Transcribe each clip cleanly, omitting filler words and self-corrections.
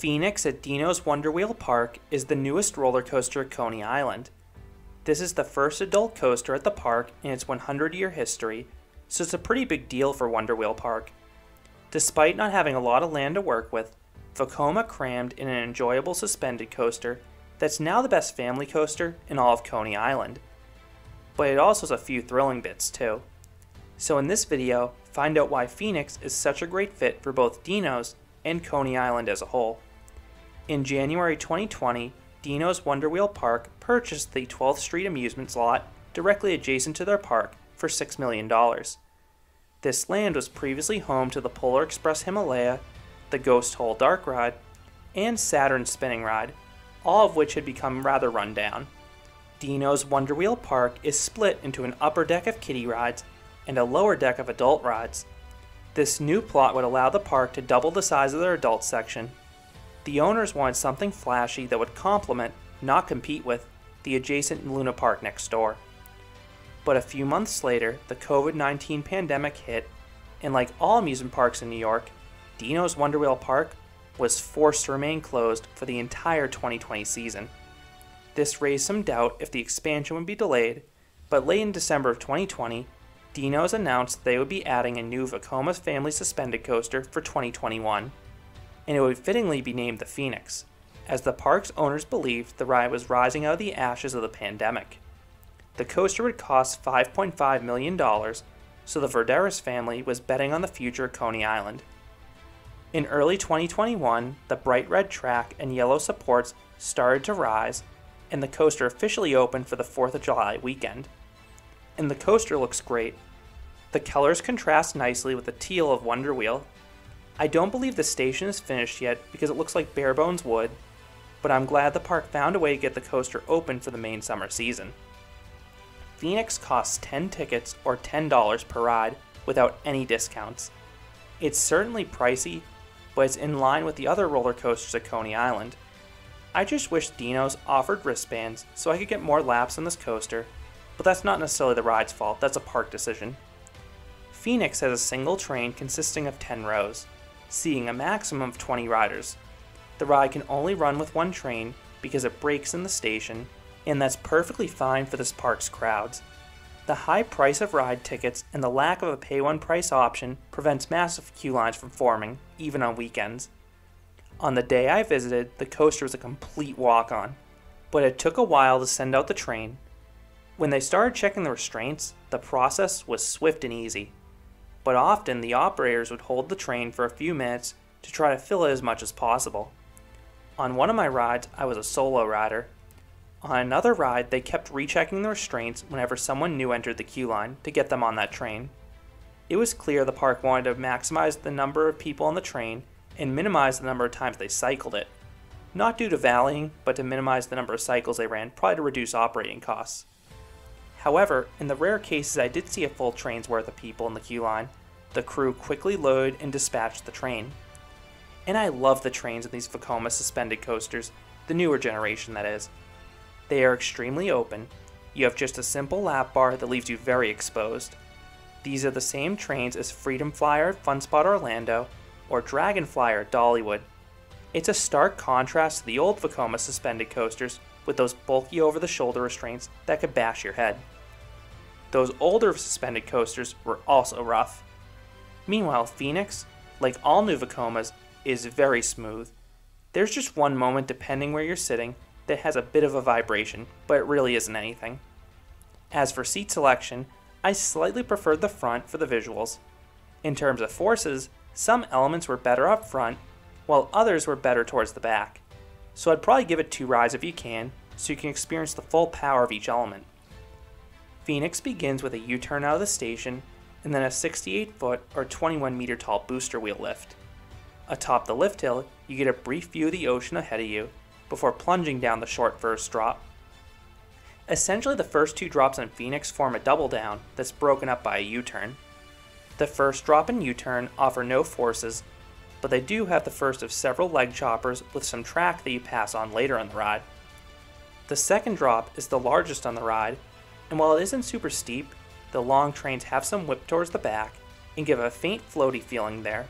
Phoenix at Dino's Wonder Wheel Park is the newest roller coaster at Coney Island. This is the first adult coaster at the park in its 100-year history, so it's a pretty big deal for Wonder Wheel Park. Despite not having a lot of land to work with, Vekoma crammed in an enjoyable suspended coaster that's now the best family coaster in all of Coney Island. But it also has a few thrilling bits too. So in this video, find out why Phoenix is such a great fit for both Dino's and Coney Island as a whole. In January 2020, Dino's Wonder Wheel Park purchased the 12th Street amusement lot directly adjacent to their park for $6 million. This land was previously home to the Polar Express Himalaya, the Ghost Hole Dark Ride, and Saturn Spinning Ride, all of which had become rather run down. Dino's Wonder Wheel Park is split into an upper deck of kiddie rides and a lower deck of adult rides. This new plot would allow the park to double the size of their adult section. The owners wanted something flashy that would complement, not compete with, the adjacent Luna Park next door. But a few months later, the COVID-19 pandemic hit, and like all amusement parks in New York, Dino's Wonder Wheel Park was forced to remain closed for the entire 2020 season. This raised some doubt if the expansion would be delayed, but late in December of 2020, Dino's announced they would be adding a new Vekoma family suspended coaster for 2021, and it would fittingly be named the Phoenix, as the park's owners believed the ride was rising out of the ashes of the pandemic. The coaster would cost $5.5 million, so the Verderis family was betting on the future of Coney Island. In early 2021, the bright red track and yellow supports started to rise, and the coaster officially opened for the 4th of July weekend. And the coaster looks great. The colors contrast nicely with the teal of Wonder Wheel. I don't believe the station is finished yet because it looks like bare bones wood, but I'm glad the park found a way to get the coaster open for the main summer season. Phoenix costs 10 tickets or $10 per ride without any discounts. It's certainly pricey, but it's in line with the other roller coasters at Coney Island. I just wish Dino's offered wristbands so I could get more laps on this coaster, but that's not necessarily the ride's fault, that's a park decision. Phoenix has a single train consisting of 10 rows, seating a maximum of 20 riders. The ride can only run with one train because it breaks in the station, and that's perfectly fine for this park's crowds. The high price of ride tickets and the lack of a pay-one price option prevents massive queue lines from forming, even on weekends. On the day I visited, the coaster was a complete walk-on, but it took a while to send out the train. When they started checking the restraints, the process was swift and easy, but often the operators would hold the train for a few minutes to try to fill it as much as possible. On one of my rides, I was a solo rider. On another ride, they kept rechecking the restraints whenever someone new entered the queue line to get them on that train. It was clear the park wanted to maximize the number of people on the train and minimize the number of times they cycled it. Not due to valeting, but to minimize the number of cycles they ran, probably to reduce operating costs. However, in the rare cases I did see a full train's worth of people in the queue line, the crew quickly loaded and dispatched the train. And I love the trains in these Vekoma suspended coasters, the newer generation that is. They are extremely open. You have just a simple lap bar that leaves you very exposed. These are the same trains as Freedom Flyer at Fun Spot Orlando or Dragon Flyer at Dollywood. It's a stark contrast to the old Vekoma suspended coasters with those bulky over-the-shoulder restraints that could bash your head. Those older suspended coasters were also rough. Meanwhile, Phoenix, like all new Vekomas, is very smooth. There's just one moment depending where you're sitting that has a bit of a vibration, but it really isn't anything. As for seat selection, I slightly preferred the front for the visuals. In terms of forces, some elements were better up front, while others were better towards the back. So I'd probably give it 2 rides if you can, so you can experience the full power of each element. Phoenix begins with a U-turn out of the station, and then a 68-foot or 21-meter tall booster wheel lift. Atop the lift hill, you get a brief view of the ocean ahead of you, before plunging down the short first drop. Essentially, the first 2 drops on Phoenix form a double down that's broken up by a U-turn. The first drop and U-turn offer no forces, but they do have the first of several leg choppers with some track that you pass on later in the ride. The second drop is the largest on the ride, and while it isn't super steep, the long trains have some whip towards the back and give a faint floaty feeling there.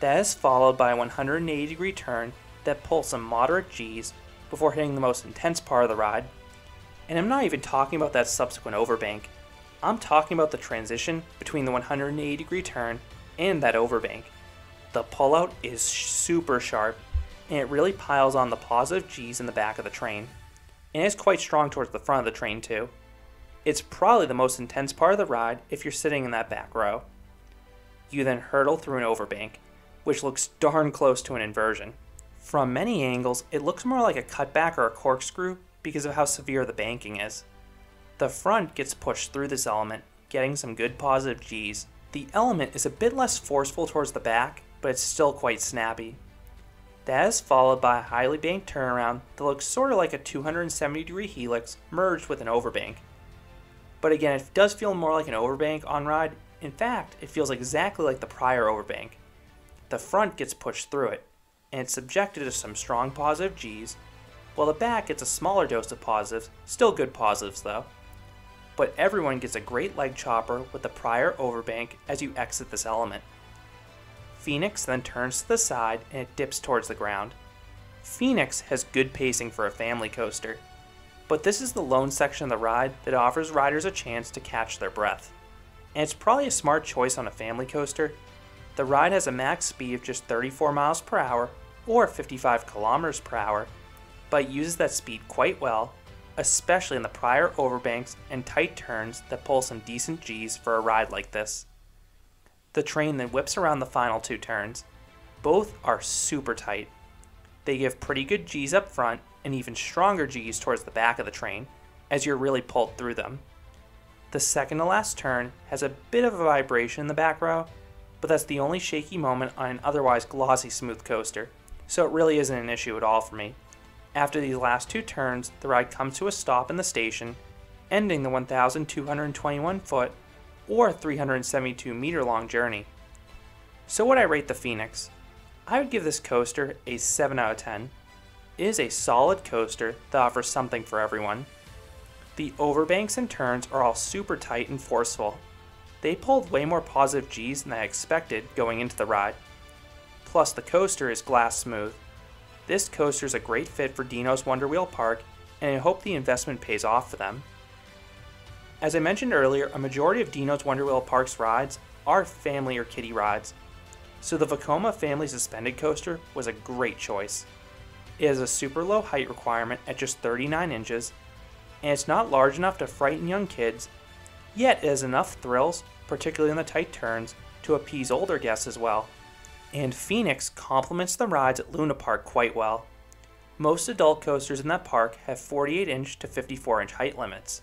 That is followed by a 180-degree turn that pulls some moderate G's before hitting the most intense part of the ride. And I'm not even talking about that subsequent overbank. I'm talking about the transition between the 180-degree turn and that overbank. The pullout is super sharp, and it really piles on the positive G's in the back of the train. And it's quite strong towards the front of the train too. It's probably the most intense part of the ride if you're sitting in that back row. You then hurtle through an overbank, which looks darn close to an inversion. From many angles, it looks more like a cutback or a corkscrew because of how severe the banking is. The front gets pushed through this element, getting some good positive G's. The element is a bit less forceful towards the back, but it's still quite snappy. That is followed by a highly banked turnaround that looks sort of like a 270-degree helix merged with an overbank. But again, it does feel more like an overbank on ride. In fact, it feels exactly like the prior overbank. The front gets pushed through it, and it's subjected to some strong positive G's, while the back gets a smaller dose of positives, still good positives though. But everyone gets a great leg chopper with the prior overbank as you exit this element. Phoenix then turns to the side and it dips towards the ground. Phoenix has good pacing for a family coaster, but this is the lone section of the ride that offers riders a chance to catch their breath. And it's probably a smart choice on a family coaster. The ride has a max speed of just 34 miles per hour or 55 kilometers per hour, but it uses that speed quite well, especially in the prior overbanks and tight turns that pull some decent G's for a ride like this. The train then whips around the final two turns. Both are super tight. They give pretty good G's up front and even stronger G's towards the back of the train as you're really pulled through them. The second to last turn has a bit of a vibration in the back row, but that's the only shaky moment on an otherwise glossy smooth coaster, so it really isn't an issue at all for me. After these last two turns, the ride comes to a stop in the station, ending the 1,221 foot or 372 meter long journey. So would I rate the Phoenix? I would give this coaster a 7 out of 10. It is a solid coaster that offers something for everyone. The overbanks and turns are all super tight and forceful. They pulled way more positive G's than I expected going into the ride. Plus the coaster is glass smooth. This coaster is a great fit for Dino's Wonder Wheel Park, and I hope the investment pays off for them. As I mentioned earlier, a majority of Dino's Wonder Wheel Park's rides are family or kiddie rides, so the Vekoma Family Suspended Coaster was a great choice. It has a super low height requirement at just 39 inches, and it's not large enough to frighten young kids, yet it has enough thrills, particularly in the tight turns, to appease older guests as well. And Phoenix complements the rides at Luna Park quite well. Most adult coasters in that park have 48-inch to 54-inch height limits.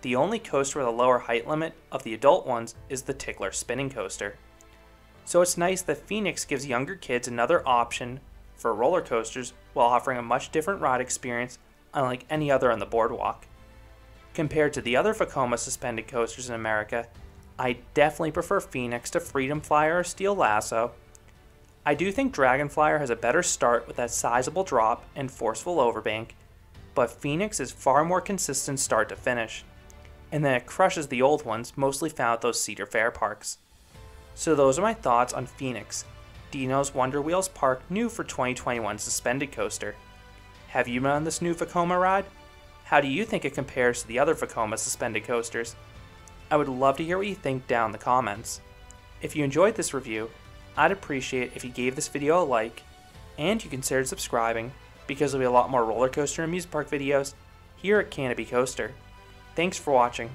The only coaster with a lower height limit of the adult ones is the Tickler Spinning Coaster. So it's nice that Phoenix gives younger kids another option for roller coasters while offering a much different ride experience unlike any other on the boardwalk. Compared to the other Vekoma suspended coasters in America, I definitely prefer Phoenix to Freedom Flyer or Steel Lasso. I do think Dragon Flyer has a better start with that sizable drop and forceful overbank, but Phoenix is far more consistent start to finish, and then it crushes the old ones mostly found at those Cedar Fair parks. So those are my thoughts on Phoenix, Dino's Wonder Wheels Park new for 2021 suspended coaster. Have you been on this new Vekoma ride? How do you think it compares to the other Vekoma suspended coasters? I would love to hear what you think down in the comments. If you enjoyed this review, I'd appreciate if you gave this video a like, and you considered subscribing, because there'll be a lot more roller coaster and amusement park videos here at Canopy Coaster. Thanks for watching.